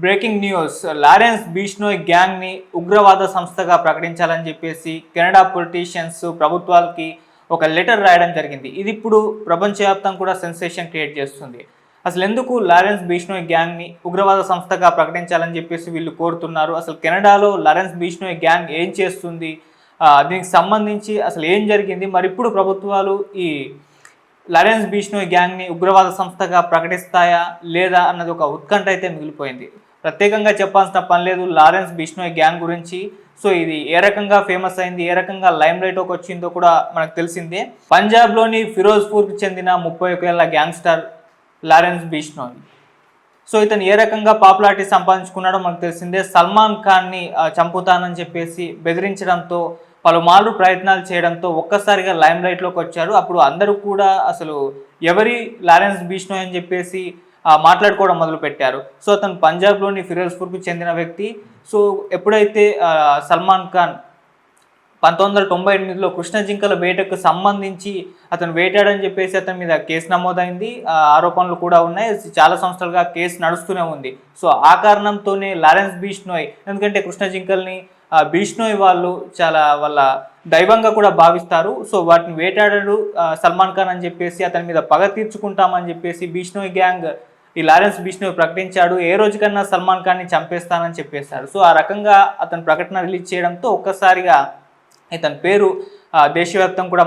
Breaking news. Lawrence Bishnoi gang ని ఉగ్రవాద సంస్థగా ప్రకటించాలని చెప్పేసి కెనడా పొలిటీషియన్స్ ప్రభుత్వాలకి ఒక లెటర్ రాయడం జరిగింది. ఇది ఇప్పుడు ప్రపంచవ్యాప్తంగా కూడా సెన్సేషన్ క్రియేట్ చేస్తుంది. అసలు ఎందుకు లారెన్స్ బిష్నోయ్ గ్యాంగ్ ని ఉగ్రవాద సంస్థగా ప్రకటించాలని చెప్పేసి వీళ్ళు కోరుతున్నారు? అసలు కెనడాలో లారెన్స్ బిష్నోయ్ గ్యాంగ్ ఏం చేస్తుంది, దీనికి సంబంధించి అసలు ఏం జరిగింది, మరి ఇప్పుడు ప్రభుత్వాలు ఈ లారెన్స్ బిష్నోయ్ గ్యాంగ్ని ఉగ్రవాద సంస్థగా ప్రకటిస్తాయా లేదా అన్నది ఒక ఉత్కంఠ అయితే మిగిలిపోయింది. ప్రత్యేకంగా చెప్పాల్సిన పని లేదు లారెన్స్ బిష్నోయ్ గ్యాంగ్ గురించి. సో ఇది ఏ రకంగా ఫేమస్ అయింది, ఏ రకంగా లైమ్ లైట్లోకి వచ్చిందో కూడా మనకు తెలిసిందే. పంజాబ్లోని ఫిరోజ్పూర్కి చెందిన 31 ఏళ్ల గ్యాంగ్స్టర్ లారెన్స్ బిష్నోయ్. సో ఇతను ఏ రకంగా పాపులారిటీ సంపాదించుకున్నాడో మనకు తెలిసిందే. సల్మాన్ ఖాన్ని చంపుతానని చెప్పేసి బెదిరించడంతో పలుమార్లు ప్రయత్నాలు చేయడంతో ఒక్కసారిగా లైమ్ లైట్లోకి వచ్చారు. అప్పుడు అందరూ కూడా అసలు ఎవరి లారెన్స్ బిష్నోయ్ అని చెప్పేసి మాట్లాడుకోవడం మొదలుపెట్టారు. సో అతను పంజాబ్లోని ఫిరోజ్పూర్కు చెందిన వ్యక్తి. సో ఎప్పుడైతే సల్మాన్ ఖాన్ 1998లో కృష్ణ జింకల వేటకు సంబంధించి అతను వేటాడని చెప్పేసి అతని మీద కేసు నమోదైంది, ఆరోపణలు కూడా ఉన్నాయి, చాలా సంవత్సరాలుగా కేసు నడుస్తూనే ఉంది. సో ఆ కారణంతోనే లారెన్స్ బిష్నోయ్, ఎందుకంటే కృష్ణ జింకల్ని బిష్నోయ్ వాళ్ళు చాలా వాళ్ళ దైవంగా కూడా భావిస్తారు. సో వాటిని వేటాడాడు సల్మాన్ ఖాన్ అని చెప్పేసి అతని మీద పగ తీర్చుకుంటామని చెప్పేసి బిష్నోయ్ గ్యాంగ్ ఈ లారెన్స్ బిష్నోయ్ ప్రకటించాడు. ఏ రోజుకన్నా సల్మాన్ ఖాన్ని చంపేస్తానని చెప్పేశాడు. సో ఆ రకంగా అతను ప్రకటన రిలీజ్ చేయడంతో ఒక్కసారిగా ఇతని పేరు దేశవ్యాప్తం కూడా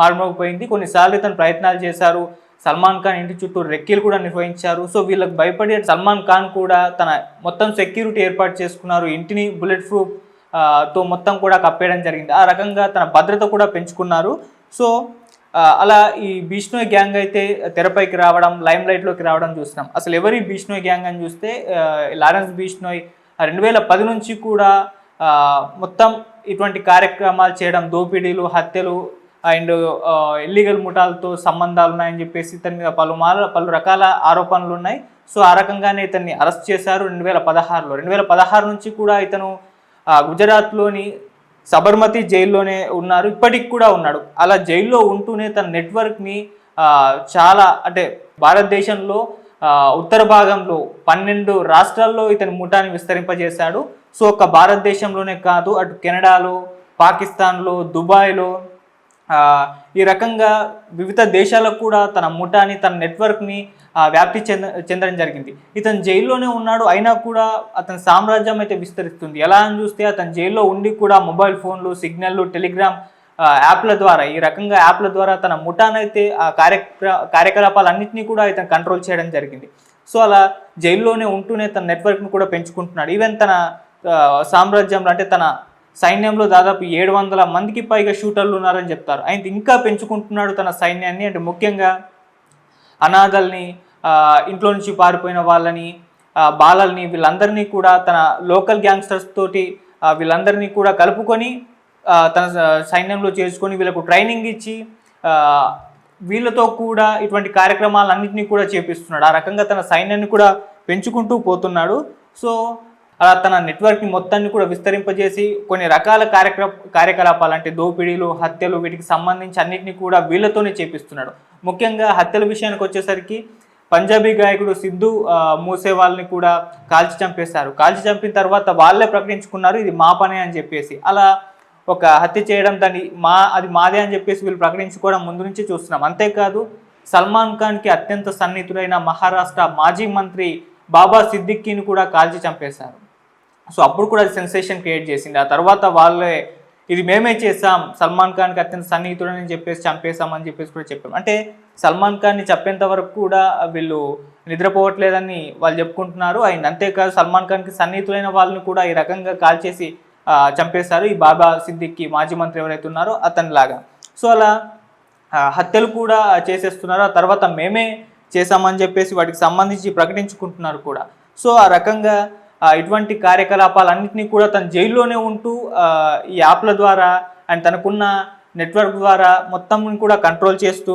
మారుమోగిపోయింది. కొన్నిసార్లు ఇతను ప్రయత్నాలు చేశారు. సల్మాన్ ఖాన్ ఇంటి చుట్టూ రెక్కీలు కూడా నిర్వహించారు. సో వీళ్ళకి భయపడి సల్మాన్ ఖాన్ కూడా తన మొత్తం సెక్యూరిటీ ఏర్పాటు చేసుకున్నారు. ఇంటిని బుల్లెట్ ప్రూఫ్ తో మొత్తం కూడా కప్పేయడం జరిగింది. ఆ రకంగా తన భద్రత కూడా పెంచుకున్నారు. సో అలా ఈ బిష్నోయ్ గ్యాంగ్ అయితే తెరపైకి రావడం, లైమ్ లైట్లోకి రావడం చూస్తున్నాం. అసలు ఎవరి బిష్నోయ్ గ్యాంగ్ అని చూస్తే లారెన్స్ బిష్నోయ్ 2010 నుంచి కూడా మొత్తం ఇటువంటి కార్యక్రమాలు చేయడం, దోపిడీలు, హత్యలు అండ్ ఇల్లీగల్ ముఠాలతో సంబంధాలు ఉన్నాయని చెప్పేసి ఇతని మీద పలు రకాల ఆరోపణలు ఉన్నాయి. సో ఆ రకంగానే ఇతన్ని అరెస్ట్ చేశారు 2016లో. 2016 నుంచి కూడా ఇతను గుజరాత్లోని సబర్మతి జైల్లోనే ఉన్నారు, ఇప్పటికి కూడా ఉన్నాడు. అలా జైల్లో ఉంటూనే తన నెట్వర్క్ని చాలా, అంటే భారతదేశంలో ఉత్తర భాగంలో 12 రాష్ట్రాల్లో ఇతని ముఠాని విస్తరింపజేశాడు. సో ఒక భారతదేశంలోనే కాదు, అటు కెనడాలో, పాకిస్తాన్లో, దుబాయ్లో ఈ రకంగా వివిధ దేశాలకు కూడా తన ముఠాని, తన నెట్వర్క్ని వ్యాప్తి చెందడం జరిగింది. ఇతను జైల్లోనే ఉన్నాడు, అయినా కూడా అతని సామ్రాజ్యం అయితే విస్తరిస్తుంది. ఎలా అని చూస్తే అతను జైల్లో ఉండి కూడా మొబైల్ ఫోన్లు, సిగ్నల్లు, టెలిగ్రామ్ యాప్ల ద్వారా, ఈ రకంగా యాప్ల ద్వారా తన ముఠానైతే ఆ కార్యకలాపాలన్నింటినీ కూడా ఇతను కంట్రోల్ చేయడం జరిగింది. సో అలా జైల్లోనే ఉంటూనే తన నెట్వర్క్ను కూడా పెంచుకుంటున్నాడు. ఈవెన్ తన సామ్రాజ్యంలో, అంటే తన సైన్యంలో దాదాపు 700 మందికి పైగా షూటర్లు ఉన్నారని చెప్తారు. ఆయన ఇంకా పెంచుకుంటున్నాడు తన సైన్యాన్ని. అంటే ముఖ్యంగా అనాథల్ని, ఇంట్లో నుంచి పారిపోయిన వాళ్ళని, బాలల్ని, వీళ్ళందరినీ కూడా తన లోకల్ గ్యాంగ్స్టర్స్ తోటి వీళ్ళందరినీ కూడా కలుపుకొని తన సైన్యంలో చేసుకొని వీళ్ళకు ట్రైనింగ్ ఇచ్చి వీళ్ళతో కూడా ఇటువంటి కార్యక్రమాలన్నింటినీ కూడా చేపిస్తున్నాడు. ఆ రకంగా తన సైన్యాన్ని కూడా పెంచుకుంటూ పోతున్నాడు. సో అలా తన నెట్వర్క్ని మొత్తాన్ని కూడా విస్తరింపజేసి కొన్ని రకాల కార్యకలాపాలు, అంటే దోపిడీలు, హత్యలు, వీటికి సంబంధించి అన్నింటినీ కూడా వీళ్ళతోనే చేపిస్తున్నాడు. ముఖ్యంగా హత్యల విషయానికి వచ్చేసరికి పంజాబీ గాయకుడు సిద్ధు మూసేవాళ్ళని కూడా కాల్చి చంపేశారు. కాల్చి చంపిన తర్వాత వాళ్ళే ప్రకటించుకున్నారు ఇది మా పనే అని చెప్పేసి. అలా ఒక హత్య చేయడం, దాన్ని అది మాదే అని చెప్పేసి వీళ్ళు ప్రకటించుకోవడం ముందు నుంచి చూస్తున్నాం. అంతేకాదు సల్మాన్ ఖాన్కి అత్యంత సన్నిహితుడైన మహారాష్ట్ర మాజీ మంత్రి బాబా సిద్దిక్కీని కూడా కాల్చి చంపేశారు. సో అప్పుడు కూడా అది సెన్సేషన్ క్రియేట్ చేసింది. ఆ తర్వాత వాళ్ళే ఇది మేమే చేసాం, సల్మాన్ ఖాన్కి అత్యంత సన్నిహితుడని చెప్పేసి చంపేశామని చెప్పేసి కూడా చెప్పాం. అంటే సల్మాన్ ఖాన్ని చంపేంత వరకు కూడా వీళ్ళు నిద్రపోవట్లేదని వాళ్ళు చెప్పుకుంటున్నారు. అంతేకాదు సల్మాన్ ఖాన్కి సన్నిహితులైన వాళ్ళని కూడా ఈ రకంగా కాల్చేసి చంపేశారు ఈ బాబా సిద్దిక్కీ మాజీ మంత్రి ఎవరైతే ఉన్నారో అతనిలాగా. సో అలా హత్యలు కూడా చేసేస్తున్నారు. ఆ తర్వాత మేమే చేశామని చెప్పేసి వాటికి సంబంధించి ప్రకటించుకుంటున్నారు కూడా. సో ఆ రకంగా ఇటువంటి కార్యకలాపాలన్నింటినీ కూడా తను జైల్లోనే ఉంటూ ఈ యాప్ల ద్వారా అండ్ తనకున్న నెట్వర్క్ ద్వారా మొత్తం కూడా కంట్రోల్ చేస్తూ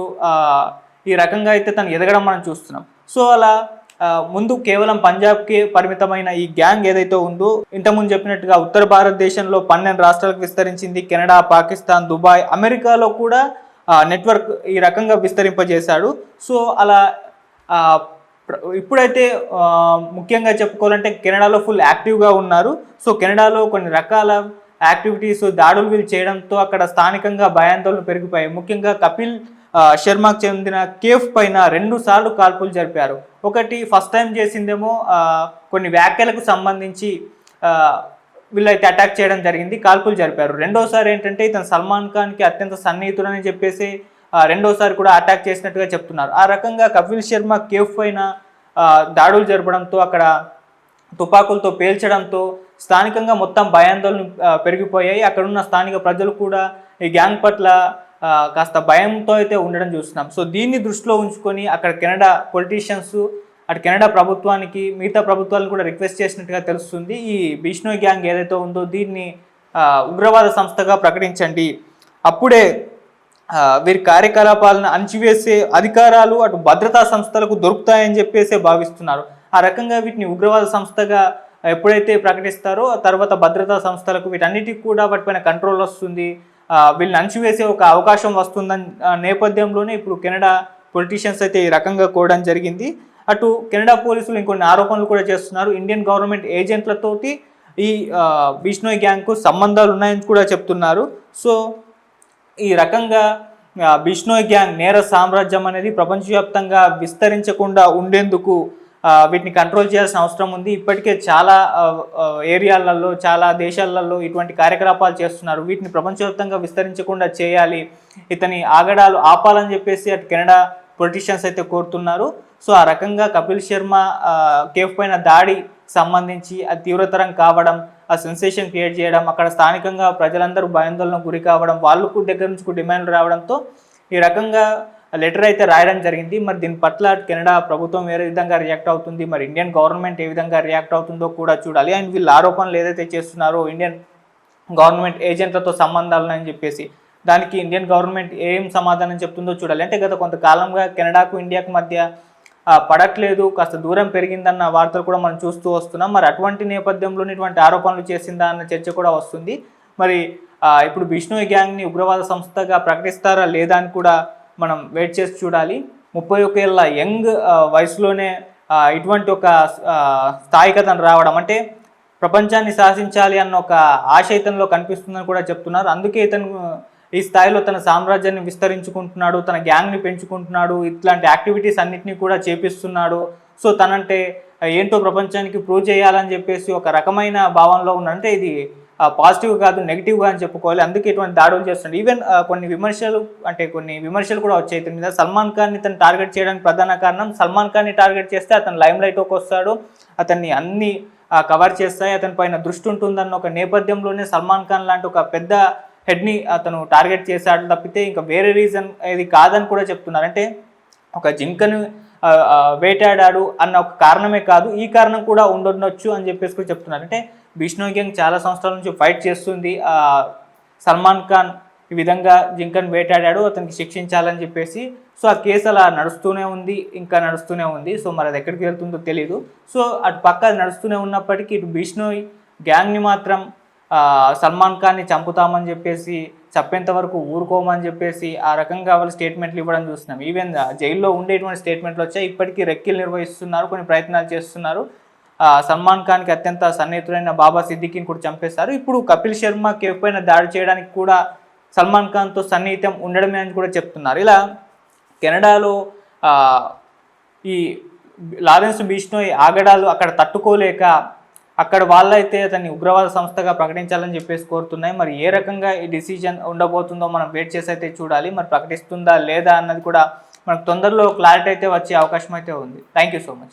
ఈ రకంగా అయితే తను ఎదగడం మనం చూస్తున్నాం. సో అలా ముందు కేవలం పంజాబ్కే పరిమితమైన ఈ గ్యాంగ్ ఏదైతే ఉందో, ఇంతకుముందు చెప్పినట్టుగా ఉత్తర భారతదేశంలో 12 రాష్ట్రాలకు విస్తరించింది. కెనడా, పాకిస్తాన్, దుబాయ్, అమెరికాలో కూడా నెట్వర్క్ ఈ రకంగా విస్తరింపజేశాడు. సో అలా ఇప్పుడైతే ముఖ్యంగా చెప్పుకోవాలంటే కెనడాలో ఫుల్ యాక్టివ్గా ఉన్నారు. సో కెనడాలో కొన్ని రకాల యాక్టివిటీస్ దాడులు వీళ్ళు చేయడంతో అక్కడ స్థానికంగా భయాందోళనలు పెరిగిపోయాయి. ముఖ్యంగా కపిల్ శర్మకు చెందిన కేఫ్ పైన 2 సార్లు కాల్పులు జరిపారు. ఒకటి ఫస్ట్ టైం చేసిందేమో కొన్ని వ్యాఖ్యలకు సంబంధించి వీళ్ళైతే అటాక్ చేయడం జరిగింది, కాల్పులు జరిపారు. రెండోసారి ఏంటంటే ఇతను సల్మాన్ ఖాన్కి అత్యంత సన్నిహితుడని చెప్పేసి రెండోసారి కూడా అటాక్ చేసినట్టుగా చెప్తున్నారు. ఆ రకంగా కపిల్ శర్మ కేఫ్ పైన దాడులు జరపడంతో అక్కడ తుపాకులతో పేల్చడంతో స్థానికంగా మొత్తం భయాందోళనలు పెరిగిపోయాయి. అక్కడున్న స్థానిక ప్రజలు కూడా ఈ గ్యాంగ్ పట్ల కాస్త భయంతో అయితే ఉండడం చూస్తున్నాం. సో దీన్ని దృష్టిలో ఉంచుకొని అక్కడ కెనడా పొలిటీషియన్స్ అటు కెనడా ప్రభుత్వానికి మిగతా ప్రభుత్వాలను కూడా రిక్వెస్ట్ చేసినట్టుగా తెలుస్తుంది. ఈ బిష్నోయ్ గ్యాంగ్ ఏదైతే ఉందో దీన్ని ఉగ్రవాద సంస్థగా ప్రకటించండి, అప్పుడే వీరి కార్యకలాపాలను అణచివేసే అధికారాలు అటు భద్రతా సంస్థలకు దొరుకుతాయని చెప్పేసి భావిస్తున్నారు. ఆ రకంగా వీటిని ఉగ్రవాద సంస్థగా ఎప్పుడైతే ప్రకటిస్తారో ఆ తర్వాత భద్రతా సంస్థలకు వీటన్నిటికి కూడా వాటిపైన కంట్రోల్ వస్తుంది, వీళ్ళని అణచివేసే ఒక అవకాశం వస్తుందని నేపథ్యంలోనే ఇప్పుడు కెనడా పొలిటీషియన్స్ అయితే ఈ రకంగా కోవడం జరిగింది. అటు కెనడా పోలీసులు ఇంకొన్ని ఆరోపణలు కూడా చేస్తున్నారు. ఇండియన్ గవర్నమెంట్ ఏజెంట్లతోటి ఈ బిష్నోయ్ గ్యాంగ్కు సంబంధాలు ఉన్నాయని కూడా చెప్తున్నారు. సో ఈ రకంగా బిష్నోయ్ గ్యాంగ్ నేర సామ్రాజ్యం అనేది ప్రపంచవ్యాప్తంగా విస్తరించకుండా ఉండేందుకు వీటిని కంట్రోల్ చేయాల్సిన అవసరం ఉంది. ఇప్పటికే చాలా ఏరియాలలో చాలా దేశాలలో ఇటువంటి కార్యకలాపాలు చేస్తున్నారు. వీటిని ప్రపంచవ్యాప్తంగా విస్తరించకుండా చేయాలి, ఇతని ఆగడాలు ఆపాలని చెప్పేసి అటు కెనడా పొలిటీషియన్స్ అయితే కోరుతున్నారు. సో ఆ రకంగా కపిల్ శర్మ కేఫ్ పైన దాడి సంబంధించి అది తీవ్రతరం కావడం, ఆ సెన్సేషన్ క్రియేట్ చేయడం, అక్కడ స్థానికంగా ప్రజలందరూ భయాందోళనకు గురి కావడం, వాళ్ళకు దగ్గర నుంచి డిమాండ్లు రావడంతో ఈ రకంగా లెటర్ అయితే రాయడం జరిగింది. మరి దీని పట్ల కెనడా ప్రభుత్వం ఏ విధంగా రియాక్ట్ అవుతుంది, మరి ఇండియన్ గవర్నమెంట్ ఏ విధంగా రియాక్ట్ అవుతుందో కూడా చూడాలి. అండ్ వీళ్ళు ఆరోపణలు ఏదైతే చేస్తున్నారో ఇండియన్ గవర్నమెంట్ ఏజెంట్లతో సంబంధాలని చెప్పేసి దానికి ఇండియన్ గవర్నమెంట్ ఏం సమాధానం చెప్తుందో చూడాలి. అంటే గత కొంతకాలంగా కెనడాకు ఇండియాకు మధ్య పడట్లేదు, కాస్త దూరం పెరిగిందన్న వార్తలు కూడా మనం చూస్తూ వస్తున్నాం. మరి అటువంటి నేపథ్యంలో ఇటువంటి ఆరోపణలు చేసిందా అన్న చర్చ కూడా వస్తుంది. మరి ఇప్పుడు బిష్నోయ్ గ్యాంగ్ని ఉగ్రవాద సంస్థగా ప్రకటిస్తారా లేదా అని కూడా మనం వెయిట్ చేసి చూడాలి. 31 ఏళ్ళ యంగ్ వయసులోనే ఇటువంటి ఒక స్థాయికతను రావడం అంటే ప్రపంచాన్ని శాసించాలి అన్న ఒక ఆశయితంలో కనిపిస్తుందని కూడా చెప్తున్నారు. అందుకే ఇతను ఈ స్థాయిలో తన సామ్రాజ్యాన్ని విస్తరించుకుంటున్నాడు, తన గ్యాంగ్ని పెంచుకుంటున్నాడు, ఇట్లాంటి యాక్టివిటీస్ అన్నిటినీ కూడా చేపిస్తున్నాడు. సో తనంటే ఏంటో ప్రపంచానికి ప్రూవ్ చేయాలని చెప్పేసి ఒక రకమైన భావనలో ఉన్నంటే ఇది పాజిటివ్ కాదు నెగిటివ్గా అని చెప్పుకోవాలి. అందుకే ఇటువంటి దాడులు చేస్తున్నాడు. ఈవెన్ కొన్ని విమర్శలు కూడా వచ్చాయి ఇతని మీద. సల్మాన్ ఖాన్ని తను టార్గెట్ చేయడానికి ప్రధాన కారణం సల్మాన్ ఖాన్ని టార్గెట్ చేస్తే అతను లైమ్ లైట్లోకి వస్తాడు, అతన్ని అన్ని కవర్ చేస్తాయి, అతని పైన దృష్టి ఉంటుందన్న ఒక నేపథ్యంలోనే సల్మాన్ ఖాన్ లాంటి ఒక పెద్ద హెడ్ని అతను టార్గెట్ చేశాడు తప్పితే ఇంకా వేరే రీజన్ ఇది కాదని కూడా చెప్తున్నారు. అంటే ఒక జింకను వేటాడాడు అన్న ఒక కారణమే కాదు, ఈ కారణం కూడా ఉండొచ్చు అని చెప్పేసి కూడా చెప్తున్నారు. అంటే బిష్నోయ్ గ్యాంగ్ చాలా సంవత్సరాల నుంచి ఫైట్ చేస్తుంది. సల్మాన్ ఖాన్ ఈ విధంగా జింకను వేటాడాడు, అతనికి శిక్షించాలని చెప్పేసి. సో ఆ కేసు అలా నడుస్తూనే ఉంది, ఇంకా నడుస్తూనే ఉంది. సో మరి అది ఎక్కడికి వెళ్తుందో తెలియదు. సో అటు పక్క అది నడుస్తూనే ఉన్నప్పటికీ ఇటు బిష్నోయ్ గ్యాంగ్ని మాత్రం సల్మాన్ ఖాన్ని చంపుతామని చెప్పేసి చెప్పేంత వరకు ఊరుకోమని చెప్పేసి ఆ రకంగా వాళ్ళు స్టేట్మెంట్లు ఇవ్వడం చూస్తున్నాం. ఈవెన్ జైల్లో ఉండేటువంటి స్టేట్మెంట్లు వచ్చాయి. ఇప్పటికీ రెక్కీలు నిర్వహిస్తున్నారు, కొన్ని ప్రయత్నాలు చేస్తున్నారు. సల్మాన్ ఖాన్కి అత్యంత సన్నిహితుడైన బాబా సిద్దికీని కూడా చంపేశారు. ఇప్పుడు కపిల్ శర్మ కేఫ్ పైన దాడి చేయడానికి కూడా సల్మాన్ ఖాన్తో సన్నిహితం ఉండడమే అని కూడా చెప్తున్నారు. ఇలా కెనడాలో ఈ లారెన్స్ బిష్నోయ్ ఆగడాలు అక్కడ తట్టుకోలేక అక్కడ వాళ్ళైతే అతన్ని ఉగ్రవాద సంస్థగా ప్రకటించాలని చెప్పేసి కోరుతున్నాయి. మరి ఏ రకంగా ఈ డిసిజన్ ఉండబోతుందో మనం వెయిట్ చేసి అయితే చూడాలి. మరి ప్రకటిస్తుందా లేదా అన్నది కూడా మనకు తొందరలో క్లారిటీ అయితే వచ్చే అవకాశం అయితే ఉంది. Thank you so much.